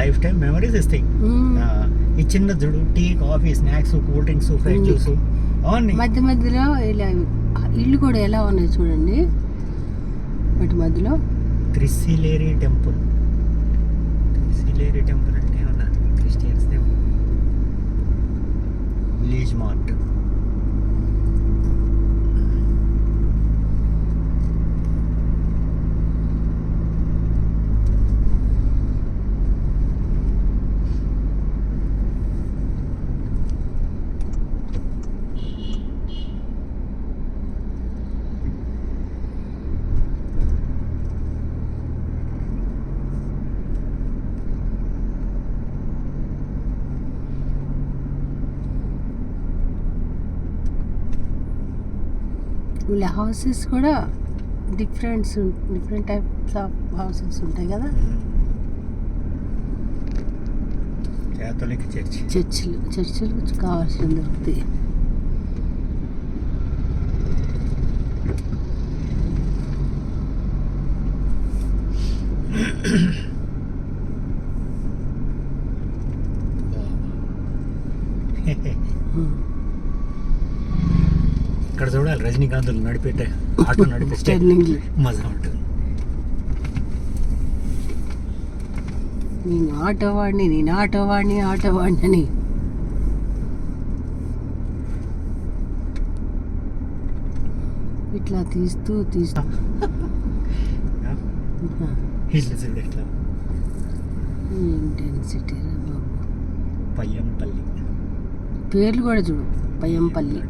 Life time memories ఇస్తాయి. ఈ చిన్న జుడు tea, coffee, snacks, cool drinks, fresh juice అవన్నీ మధ్య మధ్యలో ఇలా ఇల్లు కూడా ఎలా ఉన్నాయి చూడండి. వాటి మధ్యలో త్రిశిలేరి టెంపుల్. త్రిశిలేరి టెంపుల్ అంటే ఏమన్నా క్రిస్టియన్స్ విలేజ్ మార్ట్. వీళ్ళ హౌసెస్ కూడా డిఫరెంట్ టైప్స్ ఆఫ్ హౌసెస్ ఉంటాయి కదా. క్యాథలిక్ చర్చిలు కావాల్సిన దొరుకుతాయి. ఇక్కడ చూడాలి రజనీకాంత్ నడిపేట ఆటో నడిపే మజా ఉంటుంది. నేను ఆటోవాడిని అని ఇట్లా తీస్తూ ఇంటెన్సిటీ బాబు. పయ్యంపల్లి పేర్లు కూడా చూడు, పయ్యంపల్లి.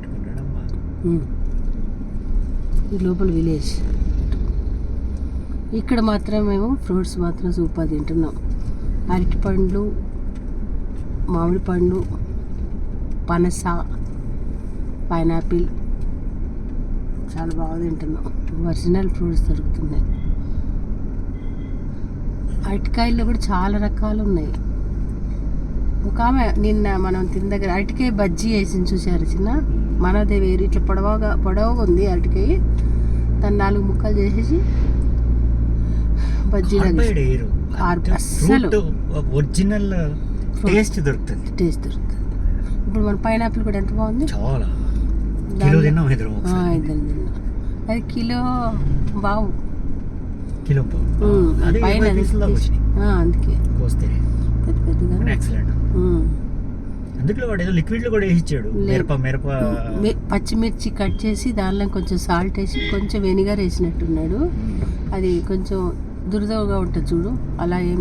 ఈ లోపల విలేజ్. ఇక్కడ మాత్రం మేము ఫ్రూట్స్ మాత్రం సూపర్ తింటున్నాం. అరటి పండ్లు, మామిడి పండు, పనస, పైనాపిల్ చాలా బాగా తింటున్నాం. ఒరిజినల్ ఫ్రూట్స్ దొరుకుతున్నాయి. అరటికాయల్లో కూడా చాలా రకాలు ఉన్నాయి. ఒక ఆమె నిన్న మనం తిన్న దగ్గర అరటికాయ బజ్జీ వేసింది చూసారు చిన్న. మనదే వేరు ఇట్లా పొడవుగా ఉంది అరటికాయ. దాన్ని 4 ముక్కలు చేసేసి బజ్జీలో అస్సలు ఒరిజినల్ టేస్ట్ దొరుకుతుంది. ఇప్పుడు మన పైనాపిల్ కూడా ఎంత బాగుంది. చాలా అది కిలో బావు. పైన అందుకే పెద్దగా అందులో వాడు ఏదో లిక్విడ్ లో కూడా వేసి ఇచ్చాడు. మిరప పచ్చిమిర్చి కట్ చేసి దానిలో కొంచెం సాల్ట్ వేసి కొంచెం వెనిగర్ వేసినట్టున్నాడు. అది కొంచెం దురదగా ఉంటుంది చూడు, అలా ఏం